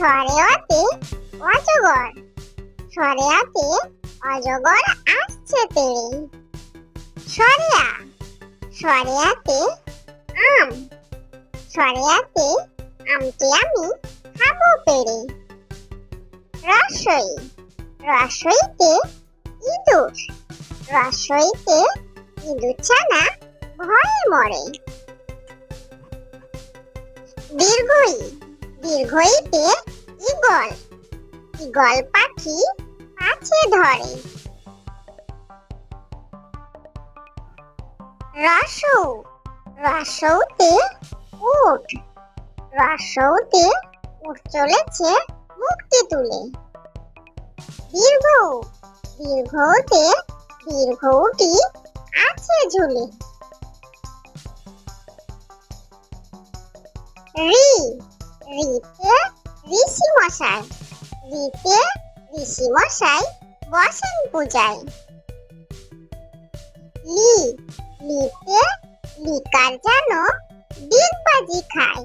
সরেয়াতে অজগর, সরেয়াতে অজগর আসছে তেড়ে। সরেয়া, সরেয়াতে আম, সরেয়াতে আমটি আমি খাবো পেড়ে। রসই, রসইতে ইঁদুর, রসইতে ইঁদুর ছানা ভয়ে মরে। দীর্ঘই, দীর্ঘইতে ঈগল, ঈগল পাখি পাছে ধরে। রসৌ, রসৌতে উট, রসৌতে উট চলেছে মুক্তি তুলে। দীর্ঘ, দীর্ঘতে দীর্ঘটি আছে ঝুলে। রি, রিতে ঋষি মশাই, রিতে ঋষি মশাই বসেন পূজায়। লি, লিতে লিকার যেন ডিগবাজি খায়।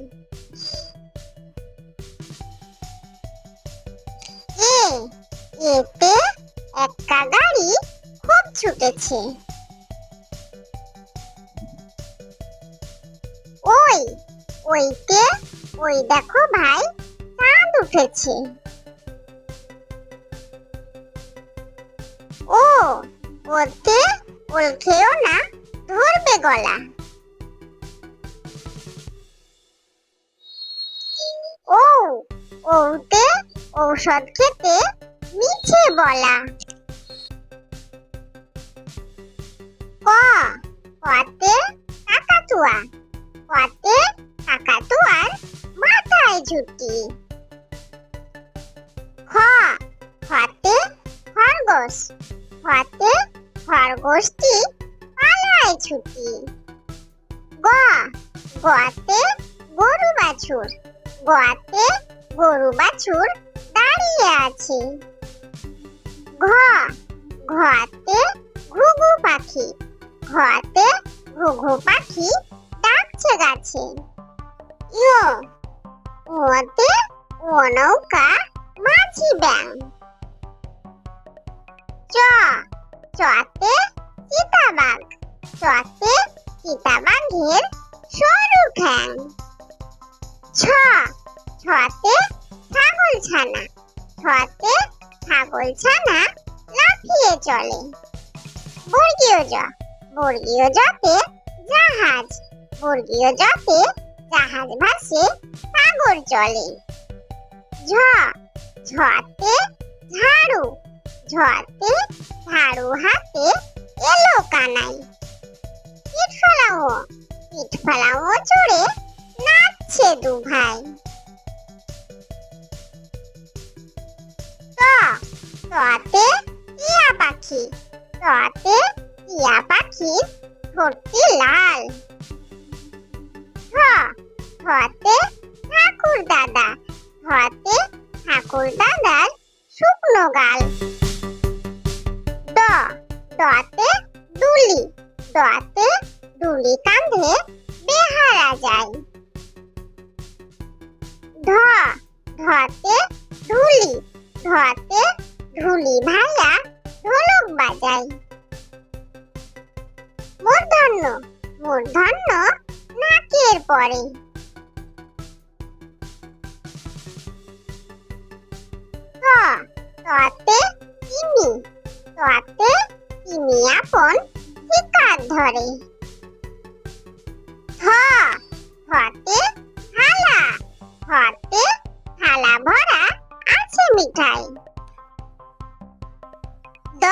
এ, এতে একটা গাড়ি খুব ছুটেছে। ওই, ওইতে ওই দেখো ভাই চাঁদ উঠেছে। ও, ওতে ওল খেও না ধরবে গলা। ও, ওতে ঔষধ খেতে মিছে বলা। ক, কতে কাকাতুয়া, কতে কাকাতুয়ার মাথায় ঝুঁটি। খ, খতে খরগোশ, খতে খরগোশটি পালায় ছুটি। গ, গতে গরু বাছুর, গতে গরু বাছুর দাঁড়িয়ে আছে। ঘ, ঘতে ঘুঘু পাখি, ঘতে ঘুঘু পাখি ডাকছে গাছে। ইয়, ওতে ও নৌকা মাঝি ব্যাং। চ, চতে চিতাবাঘ, চতে চিতাবাঘের সরু ঠ্যাং। ছ, ছতে ছাগল ছানা, ছতে ছাগল ছানা লাফিয়ে চলে। বর্গীয় জ, বর্গীয় জতে জাহাজ, বর্গীয় জতে জাহাজ ভাসে সাগর চলে। ঝ, ঝতে ঝাড়ু, ঝতে ঝাড়ু হাতে এলো কানাই। পিঠ ফেলাও, পিঠ ফেলাও চড়ে নাচছে দু ভাই। ত, ততে টিয়া পাখি, ততে টিয়া পাখির ঠোঁটটি লাল। ঠ, ঠতে ঠাকুর দাদা, ঠতে ঠাকুর দাদার শুকনো গাল। ড, ডতে দুলি, ডতে দুলি কাঁধে বেহারা যায়। ঢ, ঢতে ঢুলি, ঢতে ঢুলি ভাইয়া ঢোলক বাজায়। মূর্ধন্য, মূর্ধন্য নাকের পরে। ত, ততে তিমি, ততে তিমি আপন শিকার ধরে। থ, থতে থালা, থতে থালা ভরা আছে মিঠাই। দ,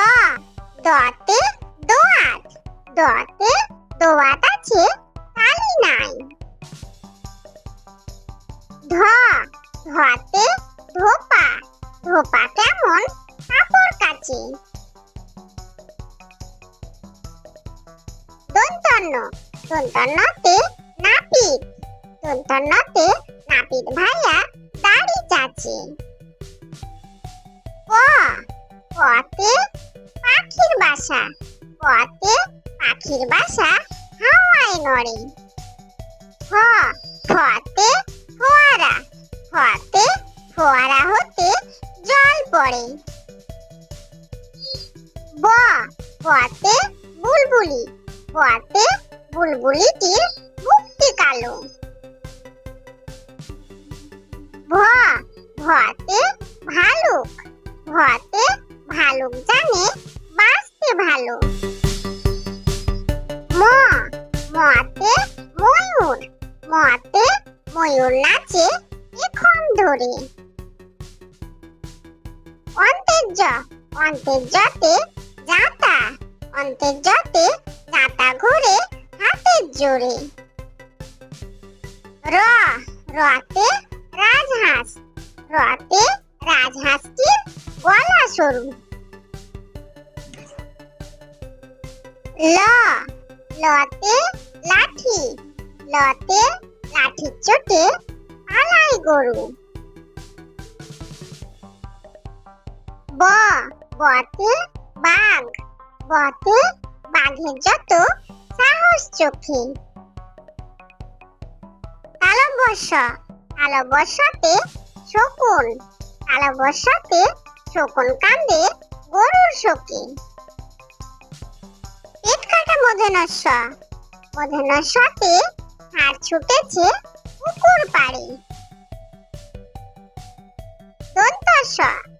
দতে দোয়াত, দতে দোয়াত আছে তালি নাই। ধ, ধতে ধোপা, ধোপা কেমন কাপড় কাচে। দন্তন্য, দন্তন্যতে নাপিত, দন্তন্যতে নাপিত ভাইয়া দাড়ি চাচে। ক, কতে পাখির বাসা, কতে পাখির বাসা হাওয়ায় নড়ে। খ, খতে ফোয়ারা, খতে ফোয়ারা হতে জল পড়ে। ব বতে বুলবুলি, বতে বুলবুলিটির মুখটি কালো। ভ ভতে ভালুক, ভতে ভালুক জানে বাঁচতে ভালো। ম মতে ময়ূর, মতে ময়ূর নাচে এখন ধরে। অন্তের জ অন্তের জতে জাঁতা, অন্তের জতে জাঁতা ঘুরে হাতের জোরে। র রতে রাজহাঁস, রতে রাজহাঁসটির গলা সরু। ল লতে লাঠি, লতে লাঠির চোটে পালায় গরু। ব বতে বাঘ, বতে বাঘের যত সাহস চোখে। তালব্য তালব্যতে শকুন, তালব্যতে শকুন কান্দে গরুর শোকে। পেট কাটা মূর্ধন্যতে হাড় ছুটেছে পুকুর পাড়ে।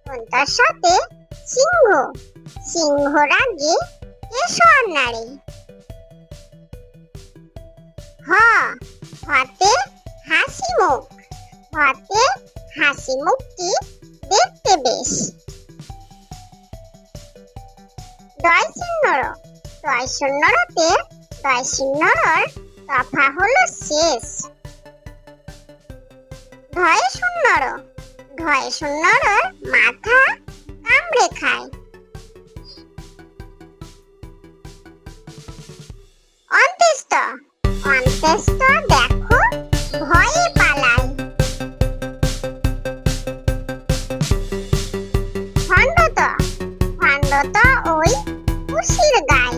দন্তস্বতে সিংহ, সিংহ রাগে কেশর নাড়ে। হ হতে হাসি মুখ, হতে হাসি মুখটি দেখতে বেশ। দয় শূন্যরতে দয় শূন্যর তফা হলো শেষ। ধয় শূন্যর মাথা কামড়ে খায়। অন্ত্যেষ্ঠ দেখো ভয়ে পালায়। খণ্ডত ওই খুশির গায়।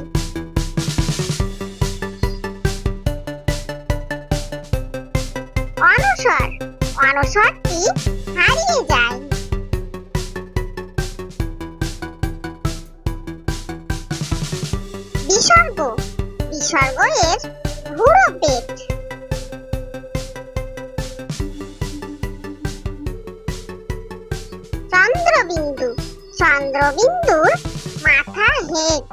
অনসরটি হারিয়ে যায়। বিসর্গ এর ভুরো পেট। চন্দ্রবিন্দুর মাথা হেট।